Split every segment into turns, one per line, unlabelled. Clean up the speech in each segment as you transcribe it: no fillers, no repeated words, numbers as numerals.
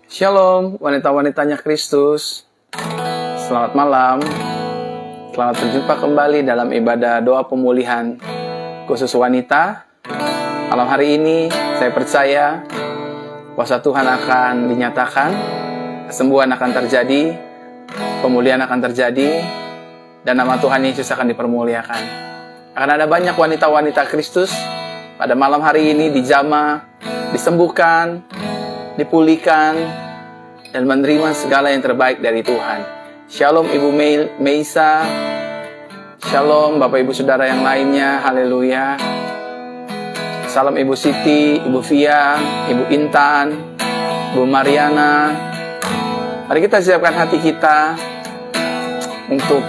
Shalom, wanita-wanitanya Kristus. Selamat malam. Selamat berjumpa kembali dalam ibadah doa pemulihan khusus wanita. Malam hari ini saya percaya kuasa Tuhan akan dinyatakan, kesembuhan akan terjadi, pemulihan akan terjadi, dan nama Tuhan Yesus akan dipermuliakan. Akan ada banyak wanita-wanita Kristus pada malam hari ini dijamah, disembuhkan, dipulihkan, dan menerima segala yang terbaik dari Tuhan. Shalom Ibu Meisa, Shalom Bapak Ibu Saudara yang lainnya, haleluya. Salam Ibu Siti, Ibu Via, Ibu Intan, Ibu Mariana. Mari kita siapkan hati kita untuk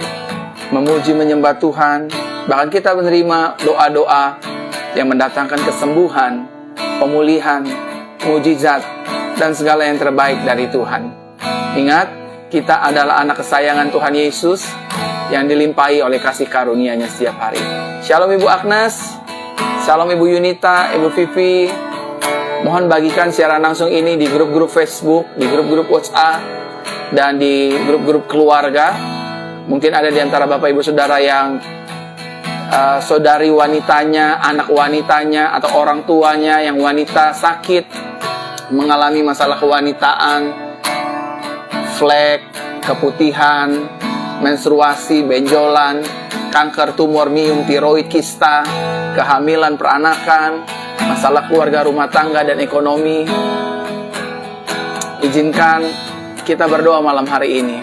memuji menyembah Tuhan. Bahkan kita menerima doa-doa yang mendatangkan kesembuhan, pemulihan, mujizat, dan segala yang terbaik dari Tuhan. Ingat, kita adalah anak kesayangan Tuhan Yesus yang dilimpahi oleh kasih karunia-Nya setiap hari. Shalom Ibu Agnes, Shalom Ibu Yunita, Ibu Vivi. Mohon bagikan siaran langsung ini di grup-grup Facebook, di grup-grup WhatsApp, dan di grup-grup keluarga. Mungkin ada di antara Bapak Ibu Saudara yang saudari wanitanya, anak wanitanya, atau orang tuanya yang wanita sakit, mengalami masalah kewanitaan, flek, keputihan, menstruasi, benjolan, kanker, tumor, miom, tiroid, kista, kehamilan, peranakan, masalah keluarga, rumah tangga, dan ekonomi. Izinkan kita berdoa malam hari ini.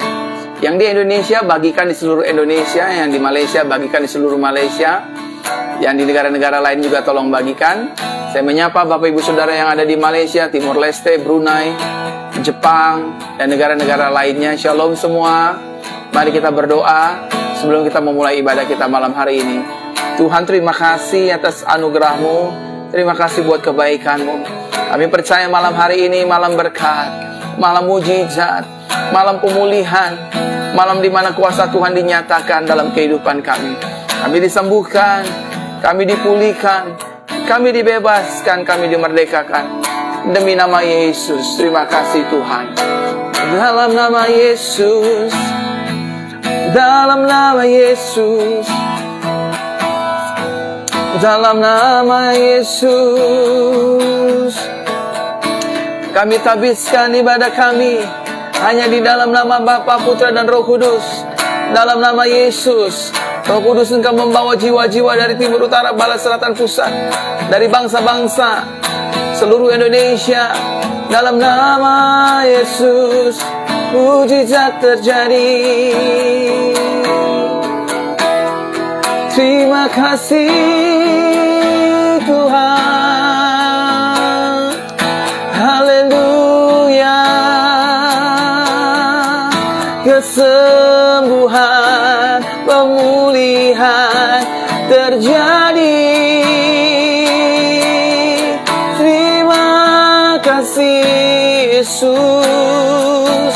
Yang di Indonesia, bagikan di seluruh Indonesia. Yang di Malaysia, bagikan di seluruh Malaysia. Yang di negara-negara lain juga tolong bagikan. Saya menyapa Bapak Ibu Saudara yang ada di Malaysia, Timor Leste, Brunei, Jepang, dan negara-negara lainnya. Shalom semua. Mari kita berdoa sebelum kita memulai ibadah kita malam hari ini. Tuhan, terima kasih atas anugerah-Mu. Terima kasih buat kebaikan-Mu. Kami percaya malam hari ini malam berkat, malam mujizat, malam pemulihan, malam di mana kuasa Tuhan dinyatakan dalam kehidupan kami. Kami disembuhkan, kami dipulihkan, kami dibebaskan, kami dimerdekakan. Demi nama Yesus, terima kasih Tuhan. Dalam nama Yesus, dalam nama Yesus, dalam nama Yesus, kami tabiskan ibadah kami hanya di dalam nama Bapa, Putra, dan Roh Kudus. Dalam nama Yesus, Roh Kudus Engkau membawa jiwa-jiwa dari timur, utara, barat, selatan, pusat, dari bangsa-bangsa seluruh Indonesia. Dalam nama Yesus, mujizat terjadi. Terima kasih Tuhan. Haleluya. Kesembuhan, pemulihan terjadi. Terima kasih Yesus,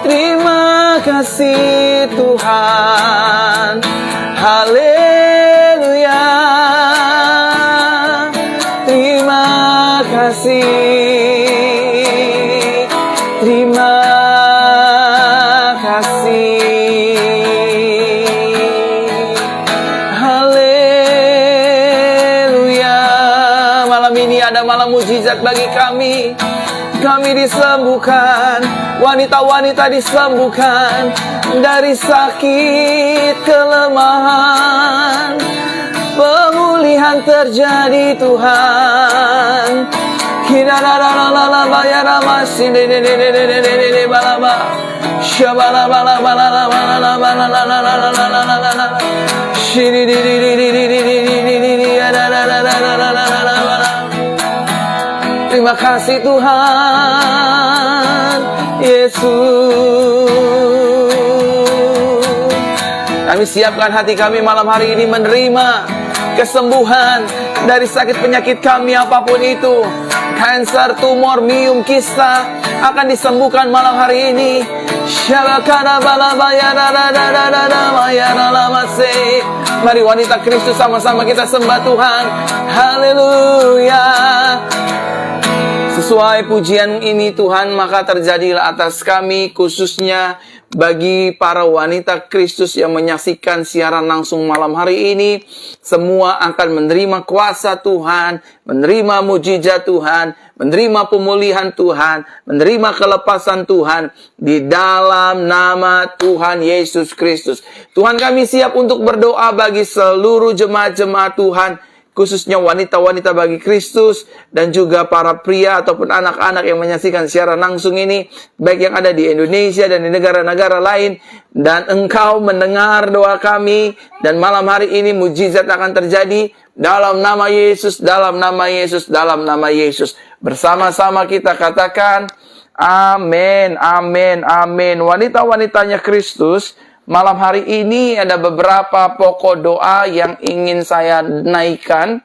terima kasih Tuhan. Haleluya. Terima kasih, terima kasih. Haleluya. Malam ini ada malam mujizat bagi kami. Kami disembuhkan, wanita-wanita disembuhkan dari sakit, kelemahan. Pemulihan terjadi Tuhan. Kita terima kasih Tuhan Yesus. Kami siapkan hati kami malam hari ini menerima kesembuhan dari sakit penyakit kami apapun itu. Kanker, tumor, miom, kista akan disembuhkan malam hari ini. Mari wanita Kristus sama-sama kita sembah Tuhan. Haleluya. Sesuai pujian ini Tuhan, maka terjadilah atas kami, khususnya bagi para wanita Kristus yang menyaksikan siaran langsung malam hari ini, semua akan menerima kuasa Tuhan, menerima mujizat Tuhan, menerima pemulihan Tuhan, menerima kelepasan Tuhan di dalam nama Tuhan Yesus Kristus. Tuhan, kami siap untuk berdoa bagi seluruh jemaat-jemaat Tuhan, khususnya wanita-wanita bagi Kristus, dan juga para pria ataupun anak-anak yang menyaksikan siaran langsung ini, baik yang ada di Indonesia dan di negara-negara lain. Dan Engkau mendengar doa kami, dan malam hari ini mujizat akan terjadi dalam nama Yesus, dalam nama Yesus, dalam nama Yesus. Bersama-sama kita katakan, amin, amin, amin. Wanita-wanitanya Kristus, malam hari ini ada beberapa pokok doa yang ingin saya naikkan,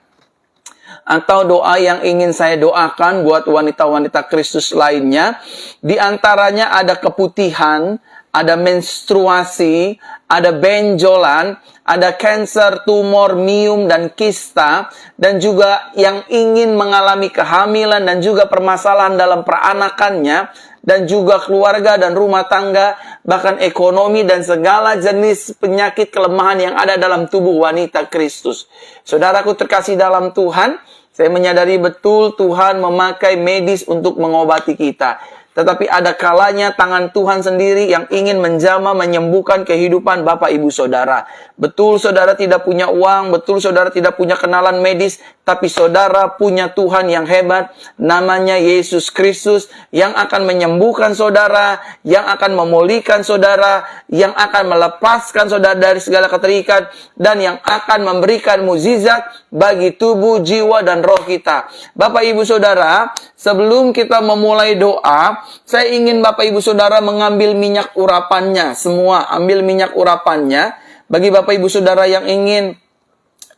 atau doa yang ingin saya doakan buat wanita-wanita Kristus lainnya. Di antaranya ada keputihan, ada menstruasi, ada benjolan, ada kanker, tumor, miom, dan kista, dan juga yang ingin mengalami kehamilan dan juga permasalahan dalam peranakannya, dan juga keluarga dan rumah tangga, bahkan ekonomi dan segala jenis penyakit kelemahan yang ada dalam tubuh wanita Kristus. Saudaraku terkasih dalam Tuhan, saya menyadari betul Tuhan memakai medis untuk mengobati kita. Tetapi ada kalanya tangan Tuhan sendiri yang ingin menjamah, menyembuhkan kehidupan Bapak Ibu Saudara. Betul saudara tidak punya uang, betul saudara tidak punya kenalan medis, tapi saudara punya Tuhan yang hebat, namanya Yesus Kristus, yang akan menyembuhkan saudara, yang akan memulihkan saudara, yang akan melepaskan saudara dari segala keterikan, dan yang akan memberikan mukjizat bagi tubuh, jiwa, dan roh kita. Bapak Ibu Saudara, sebelum kita memulai doa, saya ingin Bapak Ibu Saudara mengambil minyak urapannya. Semua ambil minyak urapannya. Bagi Bapak Ibu Saudara yang ingin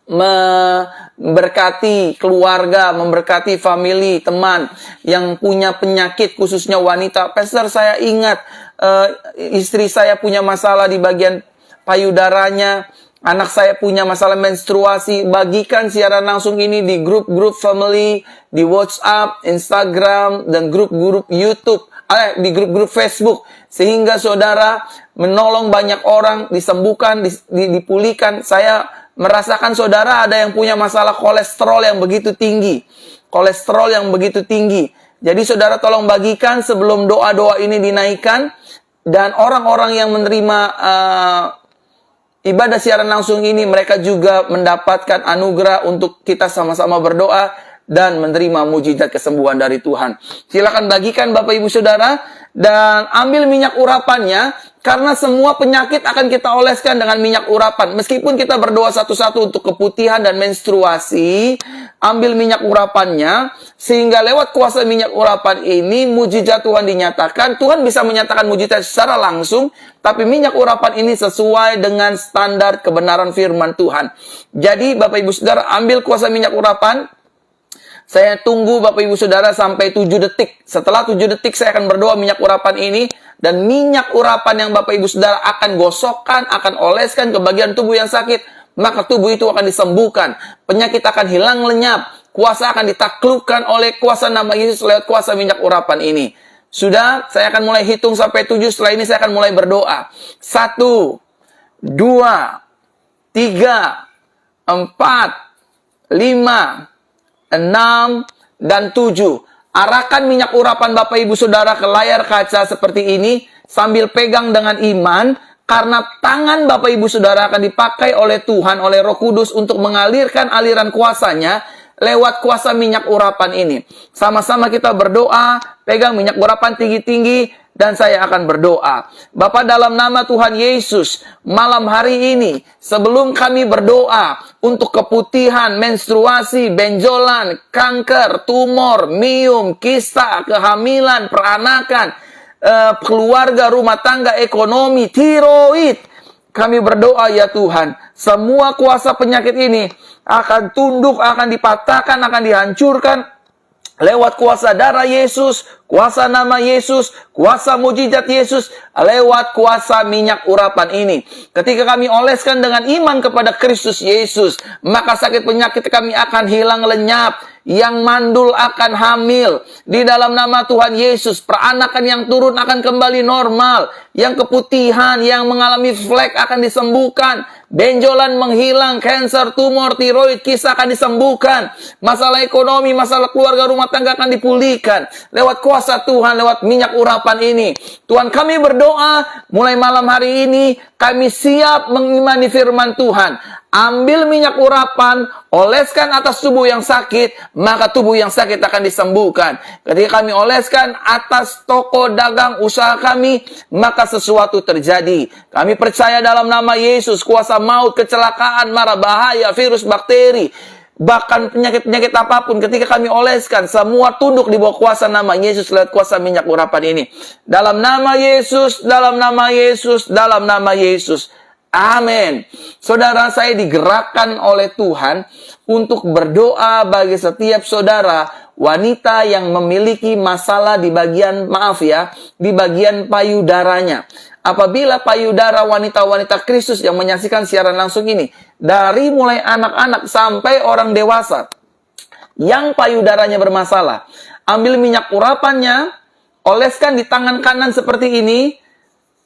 memberkati keluarga, memberkati family, teman yang punya penyakit, khususnya wanita. Pastor, saya ingat istri saya punya masalah di bagian payudaranya. Anak saya punya masalah menstruasi. Bagikan siaran langsung ini di grup-grup family, di WhatsApp, Instagram, dan grup-grup YouTube, di grup-grup Facebook. Sehingga saudara menolong banyak orang, disembuhkan, dipulihkan. Saya merasakan saudara ada yang punya masalah kolesterol yang begitu tinggi. Kolesterol yang begitu tinggi. Jadi saudara tolong bagikan sebelum doa-doa ini dinaikkan. Dan orang-orang yang menerima ibadah siaran langsung ini, mereka juga mendapatkan anugerah untuk kita sama-sama berdoa dan menerima mujizat kesembuhan dari Tuhan. Silakan bagikan Bapak Ibu Saudara, dan ambil minyak urapannya, karena semua penyakit akan kita oleskan dengan minyak urapan. Meskipun kita berdoa satu-satu untuk keputihan dan menstruasi, ambil minyak urapannya, sehingga lewat kuasa minyak urapan ini, mujizat Tuhan dinyatakan. Tuhan bisa menyatakan mujizat secara langsung, tapi minyak urapan ini sesuai dengan standar kebenaran firman Tuhan. Jadi Bapak Ibu Saudara, ambil kuasa minyak urapan. Saya tunggu Bapak Ibu Saudara sampai 7 detik. Setelah 7 detik saya akan berdoa minyak urapan ini. Dan minyak urapan yang Bapak Ibu Saudara akan gosokkan, akan oleskan ke bagian tubuh yang sakit. Maka tubuh itu akan disembuhkan. Penyakit akan hilang lenyap. Kuasa akan ditaklukkan oleh kuasa nama Yesus lewat kuasa minyak urapan ini. Sudah, saya akan mulai hitung sampai 7. Setelah ini saya akan mulai berdoa. 1, 2, 3, 4, 5, 6, dan 7. Arahkan minyak urapan Bapak Ibu Saudara ke layar kaca seperti ini, sambil pegang dengan iman, karena tangan Bapak Ibu Saudara akan dipakai oleh Tuhan, oleh Roh Kudus untuk mengalirkan aliran kuasanya lewat kuasa minyak urapan ini. Sama-sama kita berdoa, pegang minyak urapan tinggi-tinggi, dan saya akan berdoa. Bapa, dalam nama Tuhan Yesus, malam hari ini, sebelum kami berdoa untuk keputihan, menstruasi, benjolan, kanker, tumor, miom, kista, kehamilan, peranakan, keluarga, rumah tangga, ekonomi, tiroid, kami berdoa ya Tuhan, semua kuasa penyakit ini akan tunduk, akan dipatahkan, akan dihancurkan, lewat kuasa darah Yesus, kuasa nama Yesus, kuasa mujizat Yesus, lewat kuasa minyak urapan ini. Ketika kami oleskan dengan iman kepada Kristus Yesus, maka sakit penyakit kami akan hilang lenyap. Yang mandul akan hamil. Di dalam nama Tuhan Yesus, peranakan yang turun akan kembali normal. Yang keputihan, yang mengalami flek akan disembuhkan. Benjolan menghilang, kanker, tumor, tiroid, kis akan disembuhkan. Masalah ekonomi, masalah keluarga, rumah tangga akan dipulihkan. Lewat kuasa Tuhan, lewat minyak urapan ini. Tuhan, kami berdoa, mulai malam hari ini, kami siap mengimani firman Tuhan. Ambil minyak urapan, oleskan atas tubuh yang sakit, maka tubuh yang sakit akan disembuhkan. Ketika kami oleskan atas toko dagang usaha kami, maka sesuatu terjadi. Kami percaya dalam nama Yesus, kuasa maut, kecelakaan, mara bahaya, virus, bakteri, bahkan penyakit-penyakit apapun, ketika kami oleskan, semua tunduk di bawah kuasa nama Yesus lewat kuasa minyak urapan ini. Dalam nama Yesus, dalam nama Yesus, dalam nama Yesus. Amin. Saudara, saya digerakkan oleh Tuhan untuk berdoa bagi setiap saudara wanita yang memiliki masalah di bagian, di bagian payudaranya. Apabila payudara wanita-wanita Kristus yang menyaksikan siaran langsung ini, dari mulai anak-anak sampai orang dewasa yang payudaranya bermasalah, ambil minyak urapannya, oleskan di tangan kanan seperti ini,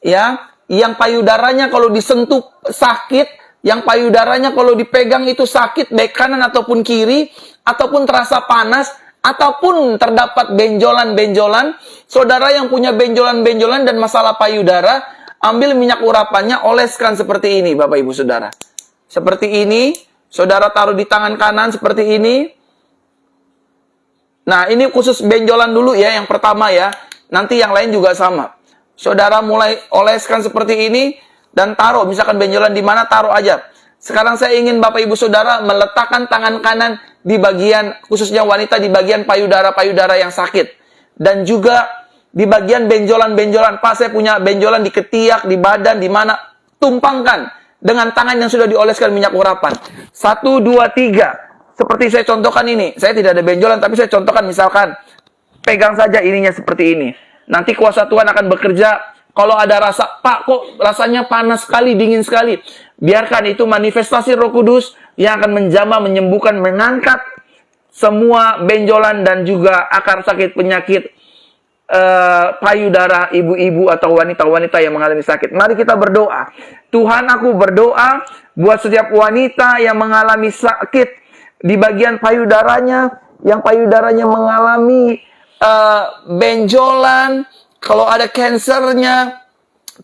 ya. Yang payudaranya kalau disentuh sakit, yang payudaranya kalau dipegang itu sakit, baik kanan ataupun kiri, ataupun terasa panas, ataupun terdapat benjolan-benjolan. Saudara yang punya benjolan-benjolan dan masalah payudara, ambil minyak urapannya, oleskan seperti ini, Bapak Ibu Saudara. Seperti ini, saudara taruh di tangan kanan seperti ini. Nah, ini khusus benjolan dulu ya, yang pertama ya. Nanti yang lain juga sama. Saudara mulai oleskan seperti ini dan taruh, misalkan benjolan di mana, taruh aja. Sekarang saya ingin Bapak Ibu Saudara meletakkan tangan kanan di bagian, khususnya wanita, di bagian payudara-payudara yang sakit. Dan juga di bagian benjolan-benjolan. Pak, saya punya benjolan di ketiak, di badan, di mana. Tumpangkan dengan tangan yang sudah dioleskan minyak urapan. 1, 2, 3. Seperti saya contohkan ini. Saya tidak ada benjolan, tapi saya contohkan misalkan. Pegang saja ininya seperti ini. Nanti kuasa Tuhan akan bekerja. Kalau ada rasa, Pak, kok rasanya panas sekali, dingin sekali. Biarkan itu manifestasi Roh Kudus yang akan menjamah, menyembuhkan, mengangkat semua benjolan dan juga akar sakit penyakit payudara ibu-ibu atau wanita-wanita yang mengalami sakit. Mari kita berdoa. Tuhan, aku berdoa buat setiap wanita yang mengalami sakit di bagian payudaranya, yang payudaranya mengalami benjolan, kalau ada kansernya,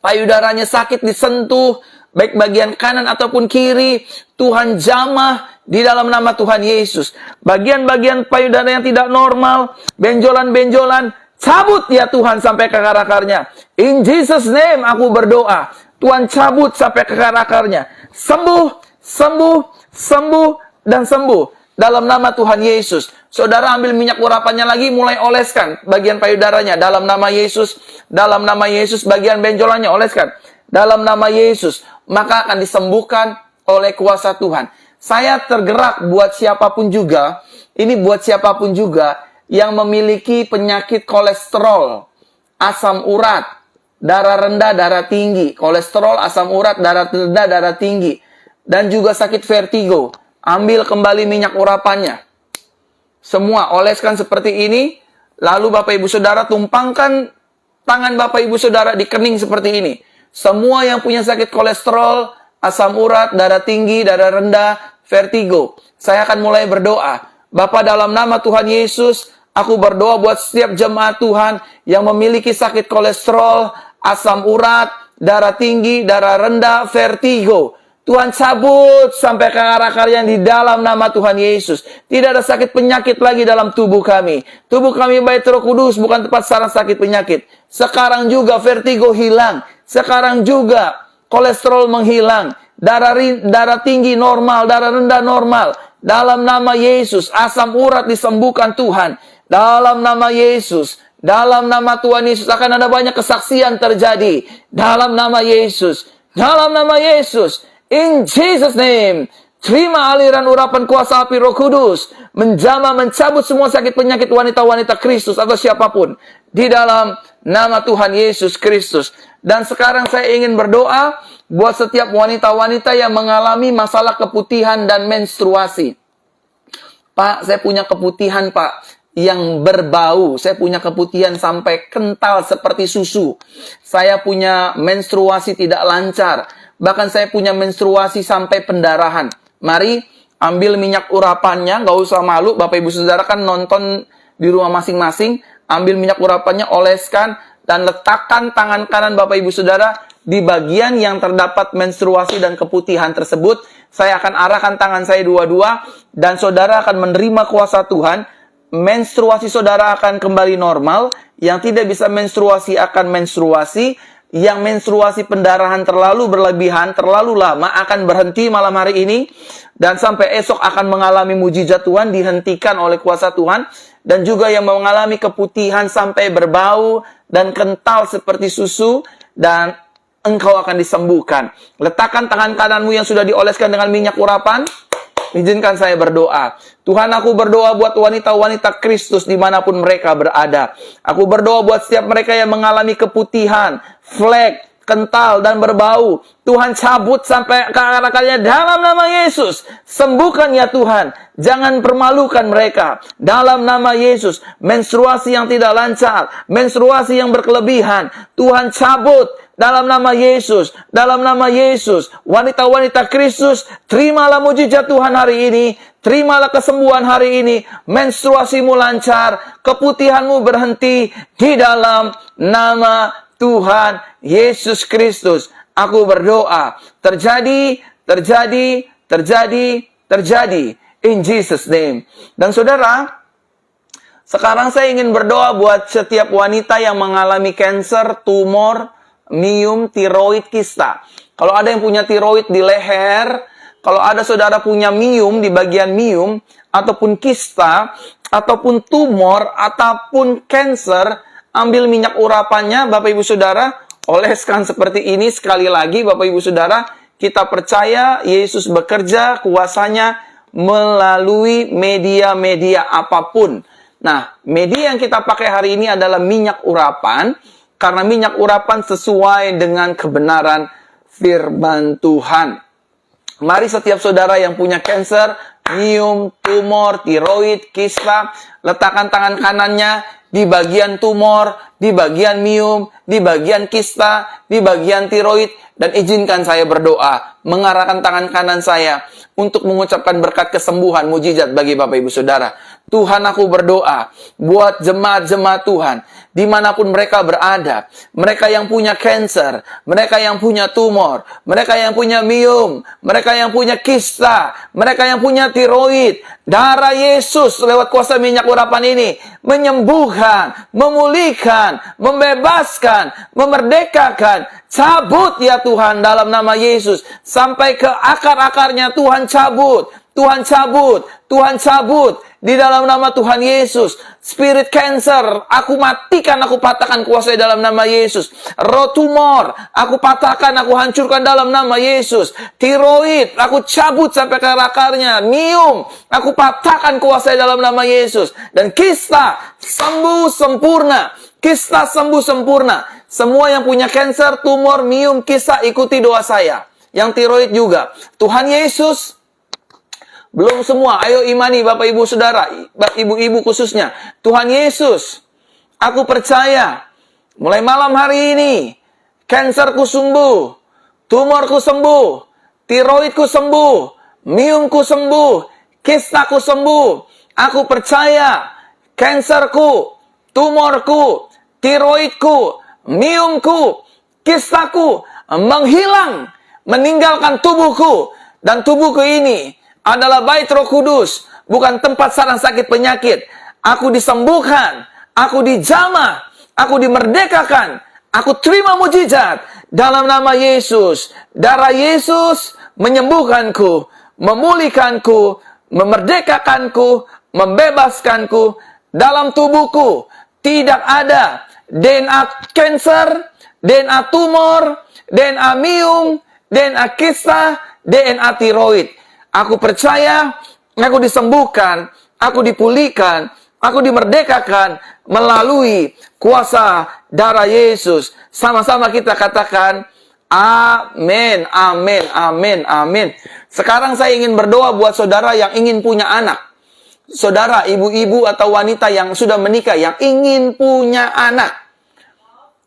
payudaranya sakit disentuh, baik bagian kanan ataupun kiri, Tuhan jamah di dalam nama Tuhan Yesus. Bagian-bagian payudara yang tidak normal, benjolan-benjolan, cabut ya Tuhan sampai ke akar-akarnya. In Jesus name aku berdoa, Tuhan cabut sampai ke akar-akarnya. Sembuh, sembuh, sembuh, dan sembuh. Dalam nama Tuhan Yesus. Saudara ambil minyak urapannya lagi, mulai oleskan bagian payudaranya. Dalam nama Yesus. Dalam nama Yesus, bagian benjolannya oleskan. Dalam nama Yesus. Maka akan disembuhkan oleh kuasa Tuhan. Saya tergerak buat siapapun juga. Ini buat siapapun juga yang memiliki penyakit kolesterol, asam urat, darah rendah, darah tinggi. Kolesterol, asam urat, darah rendah, darah tinggi. Dan juga sakit vertigo. Ambil kembali minyak urapannya. Semua oleskan seperti ini. Lalu Bapak Ibu Saudara tumpangkan tangan Bapak Ibu Saudara di kening seperti ini. Semua yang punya sakit kolesterol, asam urat, darah tinggi, darah rendah, vertigo. Saya akan mulai berdoa. Bapa, dalam nama Tuhan Yesus, aku berdoa buat setiap jemaat Tuhan yang memiliki sakit kolesterol, asam urat, darah tinggi, darah rendah, vertigo. Tuhan cabut sampai ke akar-akarnya di dalam nama Tuhan Yesus. Tidak ada sakit penyakit lagi dalam tubuh kami. Tubuh kami bait Roh Kudus, bukan tempat sarang sakit penyakit. Sekarang juga vertigo hilang. Sekarang juga kolesterol menghilang. Darah tinggi normal, darah rendah normal. Dalam nama Yesus, asam urat disembuhkan Tuhan. Dalam nama Yesus, dalam nama Tuhan Yesus akan ada banyak kesaksian terjadi. Dalam nama Yesus, dalam nama Yesus. In Jesus' name, Terima aliran urapan kuasa api Roh Kudus. Menjamah, mencabut semua sakit penyakit wanita-wanita Kristus atau siapapun. Di dalam nama Tuhan Yesus Kristus. Dan sekarang saya ingin berdoa buat setiap wanita-wanita yang mengalami masalah keputihan dan menstruasi. Pak, saya punya keputihan, Pak, yang berbau. Saya punya keputihan sampai kental seperti susu. Saya punya menstruasi tidak lancar. Bahkan saya punya menstruasi sampai pendarahan. Mari ambil minyak urapannya, nggak usah malu. Bapak Ibu Saudara kan nonton di rumah masing-masing. Ambil minyak urapannya, oleskan, dan letakkan tangan kanan Bapak Ibu Saudara di bagian yang terdapat menstruasi dan keputihan tersebut. Saya akan arahkan tangan saya dua-dua, dan saudara akan menerima kuasa Tuhan. Menstruasi saudara akan kembali normal. Yang tidak bisa menstruasi akan menstruasi. Yang menstruasi pendarahan terlalu berlebihan, terlalu lama, akan berhenti malam hari ini. Dan sampai esok akan mengalami mujizat Tuhan, dihentikan oleh kuasa Tuhan. Dan juga yang mengalami keputihan sampai berbau dan kental seperti susu, dan engkau akan disembuhkan. Letakkan tangan kananmu yang sudah dioleskan dengan minyak urapan. Izinkan saya berdoa. Tuhan, aku berdoa buat wanita-wanita Kristus dimanapun mereka berada. Aku berdoa buat setiap mereka yang mengalami keputihan, flek, kental, dan berbau. Tuhan, cabut sampai ke akar-akarnya dalam nama Yesus. Sembuhkan ya Tuhan. Jangan permalukan mereka. Dalam nama Yesus. Menstruasi yang tidak lancar, menstruasi yang berkelebihan, Tuhan cabut. Dalam nama Yesus, dalam nama Yesus, wanita-wanita Kristus, terimalah mujizat Tuhan hari ini, terimalah kesembuhan hari ini, menstruasimu lancar, keputihanmu berhenti, di dalam nama Tuhan Yesus Kristus. Aku berdoa, terjadi, terjadi, terjadi, terjadi, in Jesus name. Dan saudara, sekarang saya ingin berdoa buat setiap wanita yang mengalami kanker, tumor, miom, tiroid, kista. Kalau ada yang punya tiroid di leher, kalau ada saudara punya miom di bagian miom, ataupun kista, ataupun tumor, ataupun kanker, ambil minyak urapannya, Bapak Ibu Saudara, oleskan seperti ini. Sekali lagi, Bapak Ibu Saudara, kita percaya Yesus bekerja kuasanya melalui media-media apapun. Nah, media yang kita pakai hari ini adalah minyak urapan, karena minyak urapan sesuai dengan kebenaran firman Tuhan. Mari setiap saudara yang punya kanker, miom, tumor, tiroid, kista, letakkan tangan kanannya di bagian tumor, di bagian miom, di bagian kista, di bagian tiroid. Dan izinkan saya berdoa, mengarahkan tangan kanan saya untuk mengucapkan berkat kesembuhan, mujizat bagi Bapak Ibu Saudara. Tuhan, aku berdoa buat jemaat-jemaat Tuhan, dimanapun mereka berada. Mereka yang punya kanker, mereka yang punya tumor, mereka yang punya miom, mereka yang punya kista, mereka yang punya tiroid. Darah Yesus lewat kuasa minyak urapan ini menyembuhkan, memulihkan, membebaskan, memerdekakan. Cabut ya Tuhan dalam nama Yesus. Sampai ke akar-akarnya Tuhan cabut. Tuhan cabut. Tuhan cabut. Di dalam nama Tuhan Yesus. Spirit cancer, aku matikan, aku patahkan kuasai dalam nama Yesus. Roh tumor, aku patahkan, aku hancurkan dalam nama Yesus. Tiroid, aku cabut sampai ke akarnya. Miom, aku patahkan kuasai dalam nama Yesus. Dan kista, sembuh sempurna. Kista sembuh sempurna. Semua yang punya kanker, tumor, miom, kista, ikuti doa saya. Yang tiroid juga. Tuhan Yesus, belum semua, ayo imani Bapak Ibu Saudara, ibu-ibu khususnya. Tuhan Yesus, aku percaya, mulai malam hari ini, kanserku sembuh, tumorku sembuh, tiroidku sembuh, miomku sembuh, kistaku sembuh. Aku percaya, kanserku, tumorku, tiroidku, miomku, kistaku menghilang, meninggalkan tubuhku. Dan tubuhku ini adalah bait Roh Kudus, bukan tempat sarang sakit penyakit. Aku disembuhkan, aku dijamah, aku dimerdekakan, aku terima mujizat dalam nama Yesus. Darah Yesus menyembuhkanku, memulihkanku, memerdekakanku, membebaskanku. Dalam tubuhku tidak ada DNA kanker, DNA tumor, DNA miom, DNA kista, DNA tiroid. Aku percaya, aku disembuhkan, aku dipulihkan, aku dimerdekakan melalui kuasa darah Yesus. Sama-sama kita katakan, amin, amin, amin, amin. Sekarang saya ingin berdoa buat saudara yang ingin punya anak. Saudara, ibu-ibu atau wanita yang sudah menikah, yang ingin punya anak.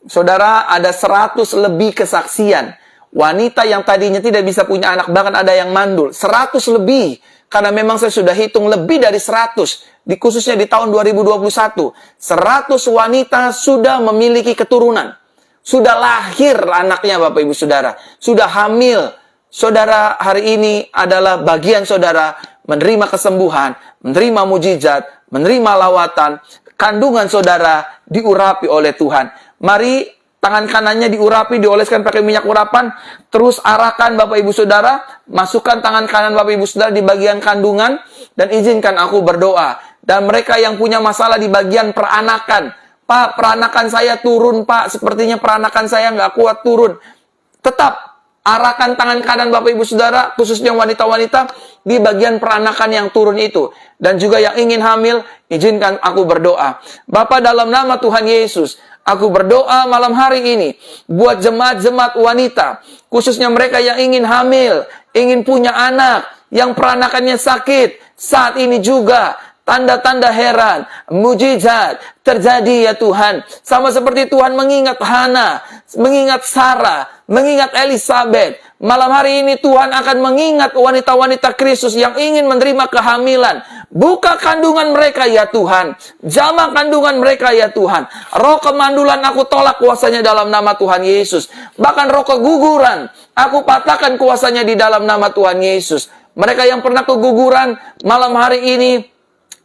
Saudara, ada 100 lebih kesaksian. Wanita yang tadinya tidak bisa punya anak, bahkan ada yang mandul. 100 lebih. Karena memang saya sudah hitung lebih dari 100. Khususnya di tahun 2021. 100 wanita sudah memiliki keturunan. Sudah lahir anaknya, Bapak Ibu Saudara. Sudah hamil. Saudara, hari ini adalah bagian saudara menerima kesembuhan, menerima mujizat, menerima lawatan. Kandungan saudara diurapi oleh Tuhan. Mari tangan kanannya diurapi, dioleskan pakai minyak urapan. Terus arahkan Bapak Ibu Saudara. Masukkan tangan kanan Bapak Ibu Saudara di bagian kandungan. Dan izinkan aku berdoa. Dan mereka yang punya masalah di bagian peranakan. Pak, peranakan saya turun, Pak. Sepertinya peranakan saya nggak kuat turun. Tetap arahkan tangan kanan Bapak Ibu Saudara, khususnya wanita-wanita, di bagian peranakan yang turun itu. Dan juga yang ingin hamil, izinkan aku berdoa. Bapa, dalam nama Tuhan Yesus, aku berdoa malam hari ini buat jemaat-jemaat wanita, khususnya mereka yang ingin hamil, ingin punya anak, yang peranakannya sakit. Saat ini juga tanda-tanda heran, mujizat terjadi ya Tuhan. Sama seperti Tuhan mengingat Hana, mengingat Sarah, mengingat Elizabeth. Malam hari ini Tuhan akan mengingat wanita-wanita Kristus yang ingin menerima kehamilan. Buka kandungan mereka ya Tuhan. Jamah kandungan mereka ya Tuhan. Roh kemandulan aku tolak kuasanya dalam nama Tuhan Yesus. Bahkan roh keguguran, aku patahkan kuasanya di dalam nama Tuhan Yesus. Mereka yang pernah keguguran, malam hari ini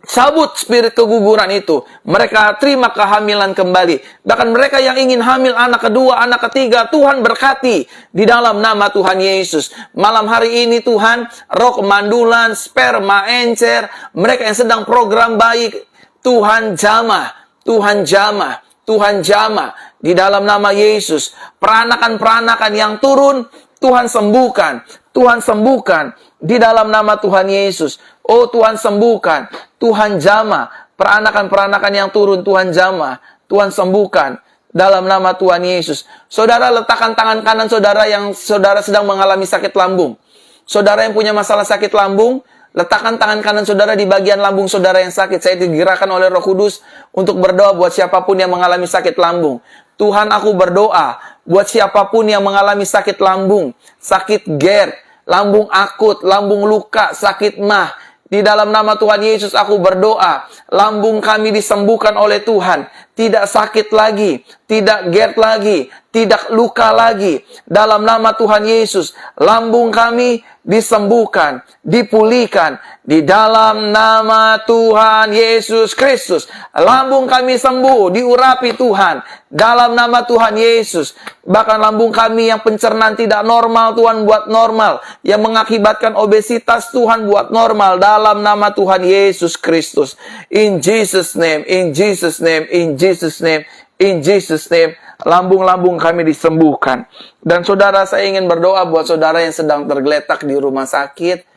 cabut spirit keguguran itu. Mereka terima kehamilan kembali. Bahkan mereka yang ingin hamil anak kedua, anak ketiga, Tuhan berkati di dalam nama Tuhan Yesus. Malam hari ini Tuhan, roh kemandulan, sperma, encer, mereka yang sedang program baik, Tuhan jamah, Tuhan jamah, Tuhan jamah di dalam nama Yesus. Peranakan-peranakan yang turun, Tuhan sembuhkan, Tuhan sembuhkan di dalam nama Tuhan Yesus. Oh Tuhan sembuhkan, Tuhan jamah, peranakan-peranakan yang turun Tuhan jamah, Tuhan sembuhkan dalam nama Tuhan Yesus. Saudara, letakkan tangan kanan saudara yang saudara sedang mengalami sakit lambung. Saudara yang punya masalah sakit lambung, letakkan tangan kanan saudara di bagian lambung saudara yang sakit. Saya digerakkan oleh Roh Kudus untuk berdoa buat siapapun yang mengalami sakit lambung. Tuhan, aku berdoa buat siapapun yang mengalami sakit lambung, sakit GERD, lambung akut, lambung luka, sakit mah. Di dalam nama Tuhan Yesus aku berdoa, lambung kami disembuhkan oleh Tuhan. Tidak sakit lagi, tidak GERD lagi, tidak luka lagi. Dalam nama Tuhan Yesus, lambung kami disembuhkan, dipulihkan. Di dalam nama Tuhan Yesus Kristus, lambung kami sembuh, diurapi Tuhan. Dalam nama Tuhan Yesus, bahkan lambung kami yang pencernaan tidak normal, Tuhan buat normal. Yang mengakibatkan obesitas, Tuhan buat normal. Dalam nama Tuhan Yesus Kristus. In Jesus name, in Jesus name, in Jesus name, in Jesus name. Lambung-lambung kami disembuhkan. Dan saudara, saya ingin berdoa buat saudara yang sedang tergeletak di rumah sakit.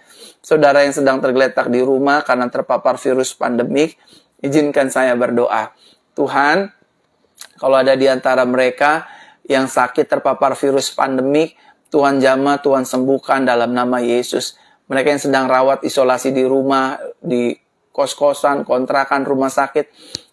Saudara yang sedang tergeletak di rumah karena terpapar virus pandemik. Izinkan saya berdoa. Tuhan, kalau ada di antara mereka yang sakit terpapar virus pandemik, Tuhan jamah, Tuhan sembuhkan dalam nama Yesus. Mereka yang sedang rawat isolasi di rumah, di kos-kosan, kontrakan, rumah sakit,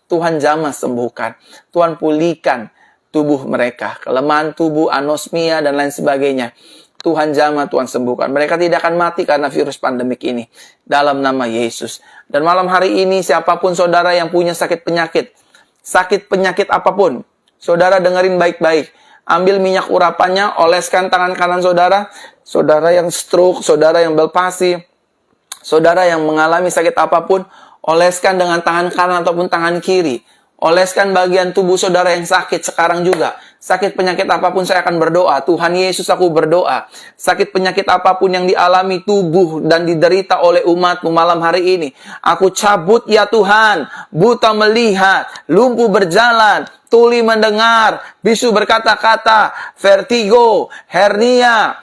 Tuhan jamah sembuhkan. Tuhan pulihkan tubuh mereka, kelemahan tubuh, anosmia, dan lain sebagainya. Tuhan jamah, Tuhan sembuhkan. Mereka tidak akan mati karena virus pandemik ini. Dalam nama Yesus. Dan malam hari ini, siapapun saudara yang punya sakit penyakit apapun, saudara dengerin baik-baik. Ambil minyak urapannya, oleskan tangan kanan saudara. Saudara yang stroke, saudara yang belpasi, saudara yang mengalami sakit apapun, oleskan dengan tangan kanan ataupun tangan kiri. Oleskan bagian tubuh saudara yang sakit sekarang juga. Sakit penyakit apapun saya akan berdoa. Tuhan Yesus, aku berdoa. Sakit penyakit apapun yang dialami tubuh dan diderita oleh umatmu malam hari ini, aku cabut ya Tuhan. Buta melihat, lumpuh berjalan, tuli mendengar, bisu berkata-kata, vertigo, hernia,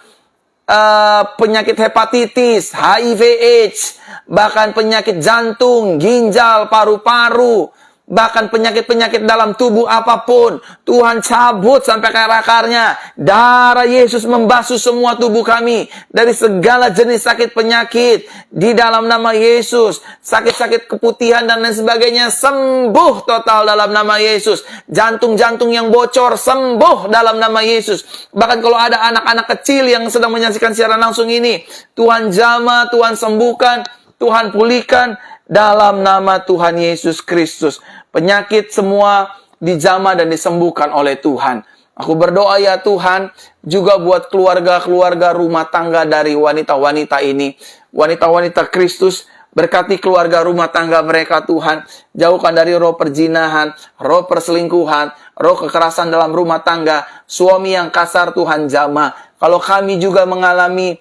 penyakit hepatitis, HIV/AIDS, bahkan penyakit jantung, ginjal, paru-paru, bahkan penyakit-penyakit dalam tubuh apapun, Tuhan cabut sampai ke akarnya. Darah Yesus membasuh semua tubuh kami dari segala jenis sakit penyakit di dalam nama Yesus. Sakit-sakit keputihan dan lain sebagainya sembuh total dalam nama Yesus. Jantung-jantung yang bocor sembuh dalam nama Yesus. Bahkan kalau ada anak-anak kecil yang sedang menyaksikan siaran langsung ini, Tuhan jamah, Tuhan sembuhkan, Tuhan pulihkan dalam nama Tuhan Yesus Kristus. Penyakit semua dijamah dan disembuhkan oleh Tuhan. Aku berdoa ya Tuhan, juga buat keluarga-keluarga rumah tangga dari wanita-wanita ini. Wanita-wanita Kristus, berkati keluarga rumah tangga mereka Tuhan. Jauhkan dari roh perzinahan, roh perselingkuhan, roh kekerasan dalam rumah tangga. Suami yang kasar Tuhan jamah. Kalau kami juga mengalami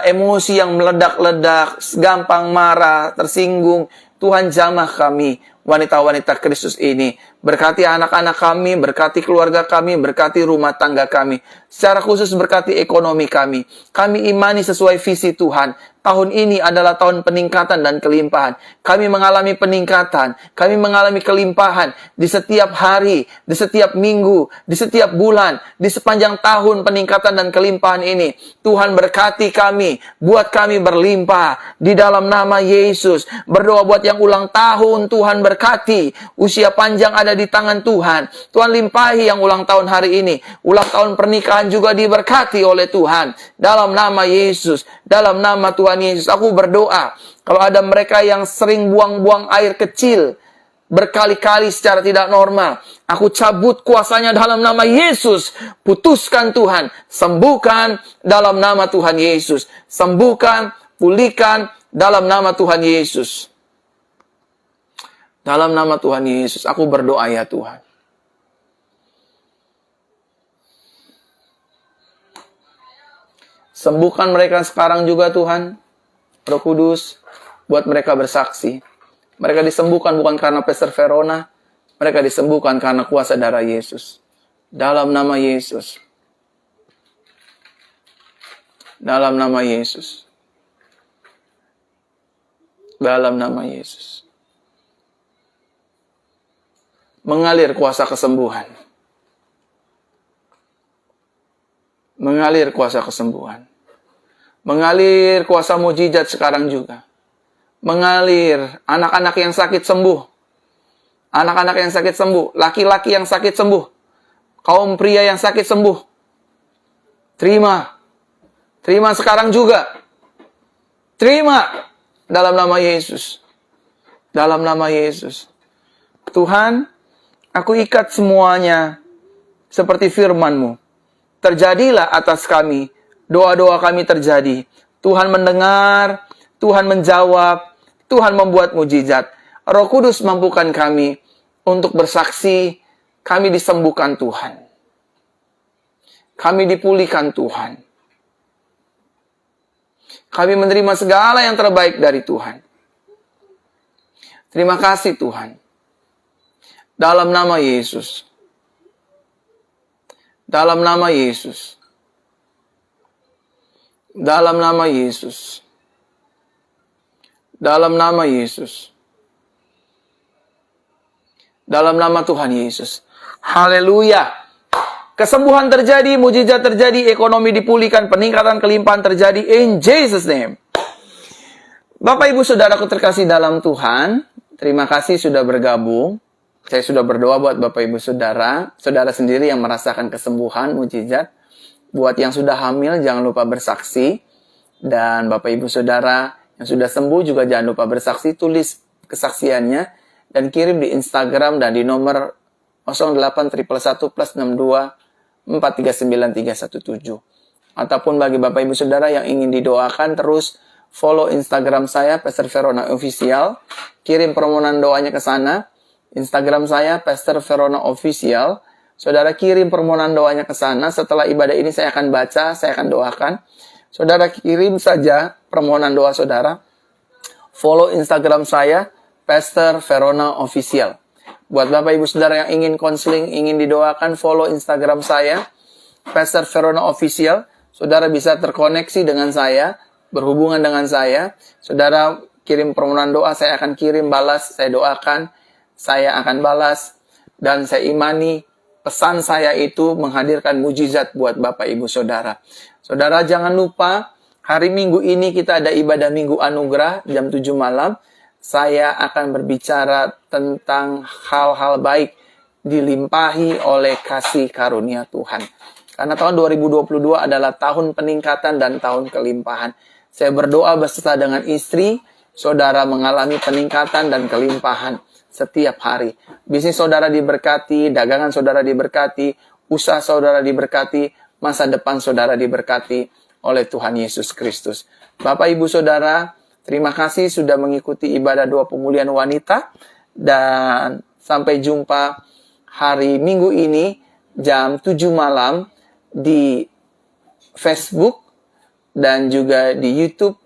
emosi yang meledak-ledak, gampang marah, tersinggung, Tuhan jamah kami, wanita-wanita Kristus ini. Berkati anak-anak kami, berkati keluarga kami, berkati rumah tangga kami. Secara khusus berkati ekonomi kami. Kami imani sesuai visi Tuhan. Tahun ini adalah tahun peningkatan dan kelimpahan. Kami mengalami peningkatan, kami mengalami kelimpahan di setiap hari, di setiap minggu, di setiap bulan, di sepanjang tahun peningkatan dan kelimpahan ini. Tuhan berkati kami, buat kami berlimpah di dalam nama Yesus. Berdoa buat yang ulang tahun, Tuhan berkati. Usia panjang ada di tangan Tuhan. Tuhan limpahi yang ulang tahun hari ini. Ulang tahun pernikahan juga diberkati oleh Tuhan. Dalam nama Yesus, dalam nama Tuhan Yesus, aku berdoa. Kalau ada mereka yang sering buang-buang air kecil berkali-kali secara tidak normal, aku cabut kuasanya dalam nama Yesus. Putuskan Tuhan, sembuhkan dalam nama Tuhan Yesus. Sembuhkan, pulihkan dalam nama Tuhan Yesus. Dalam nama Tuhan Yesus, aku berdoa ya Tuhan. Sembuhkan mereka sekarang juga Tuhan. Roh Kudus, buat mereka bersaksi. Mereka disembuhkan bukan karena Pastor Verona. Mereka disembuhkan karena kuasa darah Yesus. Dalam nama Yesus. Dalam nama Yesus. Dalam nama Yesus. Mengalir kuasa kesembuhan. Mengalir kuasa kesembuhan. Mengalir kuasa mujizat sekarang juga. Mengalir anak-anak yang sakit sembuh. Anak-anak yang sakit sembuh. Laki-laki yang sakit sembuh. Kaum pria yang sakit sembuh. Terima. Terima sekarang juga. Terima. Dalam nama Yesus. Dalam nama Yesus. Tuhan, aku ikat semuanya seperti firman-Mu. Terjadilah atas kami. Doa-doa kami terjadi. Tuhan mendengar, Tuhan menjawab, Tuhan membuat mujizat. Roh Kudus mampukan kami untuk bersaksi, kami disembuhkan Tuhan. Kami dipulihkan Tuhan. Kami menerima segala yang terbaik dari Tuhan. Terima kasih Tuhan. Dalam nama Yesus. Dalam nama Yesus. Dalam nama Yesus. Dalam nama Yesus. Dalam nama Tuhan Yesus. Haleluya. Kesembuhan terjadi, mujizat terjadi, ekonomi dipulihkan, peningkatan kelimpahan terjadi in Jesus name. Bapak Ibu Saudaraku terkasih dalam Tuhan, terima kasih sudah bergabung. Saya sudah berdoa buat Bapak Ibu Saudara, saudara sendiri yang merasakan kesembuhan, mujizat. Buat yang sudah hamil, jangan lupa bersaksi. Dan Bapak Ibu Saudara yang sudah sembuh juga jangan lupa bersaksi. Tulis kesaksiannya dan kirim di Instagram dan di nomor 0811-162-439317. Ataupun bagi Bapak Ibu Saudara yang ingin didoakan, terus follow Instagram saya, Pastor Verona Official. Kirim permohonan doanya ke sana. Instagram saya, Pastor Verona Official. Saudara kirim permohonan doanya ke sana. Setelah ibadah ini saya akan baca, saya akan doakan. Saudara kirim saja permohonan doa saudara. Follow Instagram saya, Pastor Verona Official. Buat Bapak Ibu Saudara yang ingin konseling, ingin didoakan, follow Instagram saya, Pastor Verona Official.
saudara bisa terkoneksi dengan saya, berhubungan dengan saya. Saudara kirim permohonan doa, saya akan kirim, balas, saya doakan, saya akan balas. Dan saya imani pesan saya itu menghadirkan mujizat buat Bapak Ibu Saudara. Saudara jangan lupa, hari Minggu ini kita ada ibadah Minggu Anugerah jam 7 malam. Saya akan berbicara tentang hal-hal baik dilimpahi oleh kasih karunia Tuhan. Karena tahun 2022 adalah tahun peningkatan dan tahun kelimpahan. Saya berdoa beserta dengan istri, saudara mengalami peningkatan dan kelimpahan setiap hari. Bisnis saudara diberkati, dagangan saudara diberkati, usaha saudara diberkati, masa depan saudara diberkati oleh Tuhan Yesus Kristus. Bapak Ibu Saudara, terima kasih sudah mengikuti ibadah doa pemulihan wanita. Dan sampai jumpa hari Minggu ini jam 7 malam di Facebook dan juga di YouTube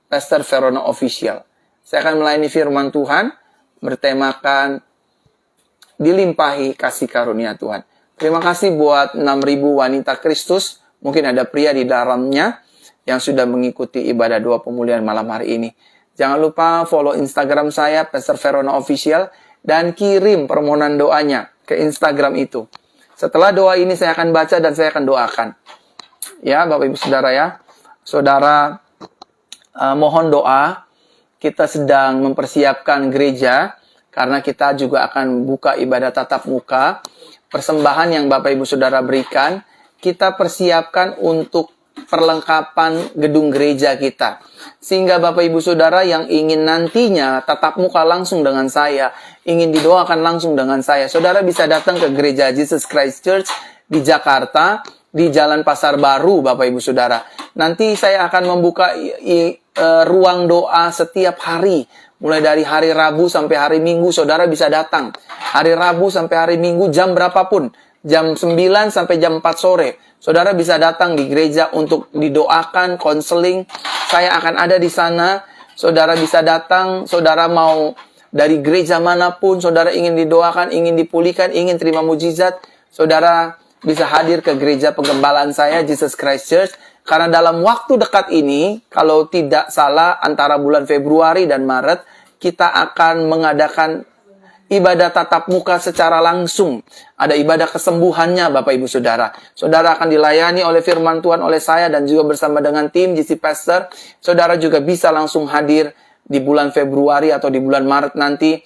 Pastor Verona Official. Saya akan melayani firman Tuhan bertemakan dilimpahi kasih karunia Tuhan. Terima kasih buat 6.000 wanita Kristus, mungkin ada pria di dalamnya yang sudah mengikuti ibadah doa pemulihan malam hari ini. Jangan lupa follow Instagram saya, Pastor Verona Official, dan kirim permohonan doanya ke Instagram itu. Setelah doa ini saya akan baca dan saya akan doakan. Ya, Bapak Ibu Saudara ya. Saudara, mohon doa. Kita sedang mempersiapkan gereja, karena kita juga akan buka ibadah tatap muka. Persembahan yang Bapak Ibu Saudara berikan, kita persiapkan untuk perlengkapan gedung gereja kita. Sehingga Bapak Ibu Saudara yang ingin nantinya tatap muka langsung dengan saya, ingin didoakan langsung dengan saya, saudara bisa datang ke gereja Jesus Christ Church di Jakarta, di Jalan Pasar Baru, Bapak Ibu Saudara. Nanti saya akan membuka ruang doa setiap hari. Mulai dari hari Rabu sampai hari Minggu, saudara bisa datang. Hari Rabu sampai hari Minggu, jam berapapun. Jam 9 sampai jam 4 sore. Saudara bisa datang di gereja untuk didoakan, konseling. Saya akan ada di sana. Saudara bisa datang, saudara mau dari gereja manapun, saudara ingin didoakan, ingin dipulihkan, ingin terima mujizat, saudara bisa hadir ke gereja penggembalaan saya, Jesus Christ Church. Karena dalam waktu dekat ini, kalau tidak salah, antara bulan Februari dan Maret, kita akan mengadakan ibadah tatap muka secara langsung. Ada ibadah kesembuhannya, Bapak Ibu Saudara. Saudara akan dilayani oleh firman Tuhan, oleh saya, dan juga bersama dengan tim GC Pastor. Saudara juga bisa langsung hadir di bulan Februari atau di bulan Maret nanti.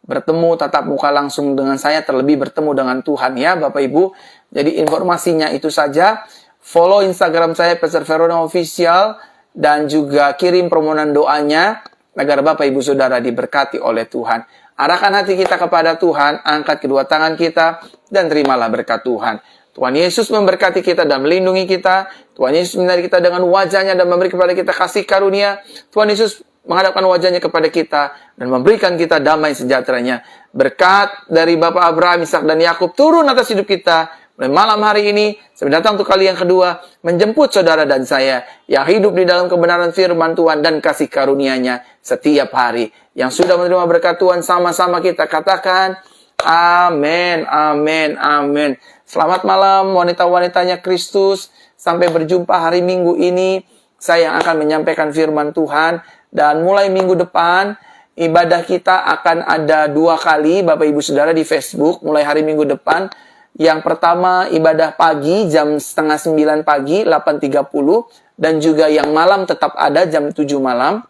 Bertemu tatap muka langsung dengan saya, terlebih bertemu dengan Tuhan ya, Bapak Ibu. Jadi informasinya itu saja. Follow Instagram saya, Pastor Verona Official, dan juga kirim permohonan doanya agar Bapak Ibu Saudara diberkati oleh Tuhan. Arahkan hati kita kepada Tuhan, angkat kedua tangan kita, dan terimalah berkat Tuhan. Tuhan Yesus memberkati kita dan melindungi kita. Tuhan Yesus menyinari kita dengan wajahnya dan memberi kepada kita kasih karunia. Tuhan Yesus menghadapkan wajahnya kepada kita dan memberikan kita damai sejahteranya. Berkat dari Bapak Abraham, Ishak, dan Yakub turun atas hidup kita. Mulai malam hari ini, saya datang untuk kali yang kedua, menjemput saudara dan saya yang hidup di dalam kebenaran firman Tuhan dan kasih karunia-Nya setiap hari. Yang sudah menerima berkat Tuhan, sama-sama kita katakan, amin, amin, amin. Selamat malam wanita-wanitanya Kristus. Sampai berjumpa hari Minggu ini. Saya yang akan menyampaikan firman Tuhan. Dan mulai minggu depan, ibadah kita akan ada 2 kali, Bapak Ibu Saudara, di Facebook. Mulai hari Minggu depan. Yang pertama, ibadah pagi jam 8:30 pagi, 8.30. Dan juga yang malam tetap ada jam 7 malam.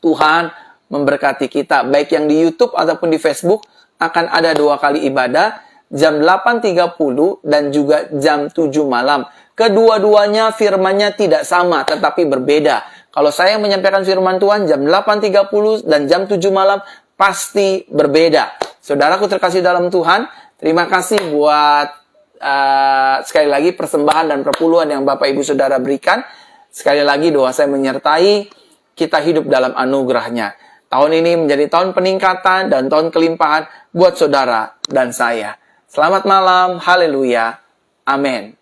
Tuhan memberkati kita. Baik yang di YouTube ataupun di Facebook, akan ada 2 kali ibadah. Jam 8.30 dan juga jam 7 malam. Kedua-duanya firmannya tidak sama, tetapi berbeda. Kalau saya menyampaikan firman Tuhan jam 8.30 dan jam 7 malam, pasti berbeda. Saudaraku terkasih dalam Tuhan, terima kasih buat sekali lagi persembahan dan perpuluhan yang Bapak Ibu Saudara berikan. Sekali lagi doa saya menyertai kita hidup dalam anugerah-Nya. Tahun ini menjadi tahun peningkatan dan tahun kelimpahan buat saudara dan saya. Selamat malam, haleluya, amin.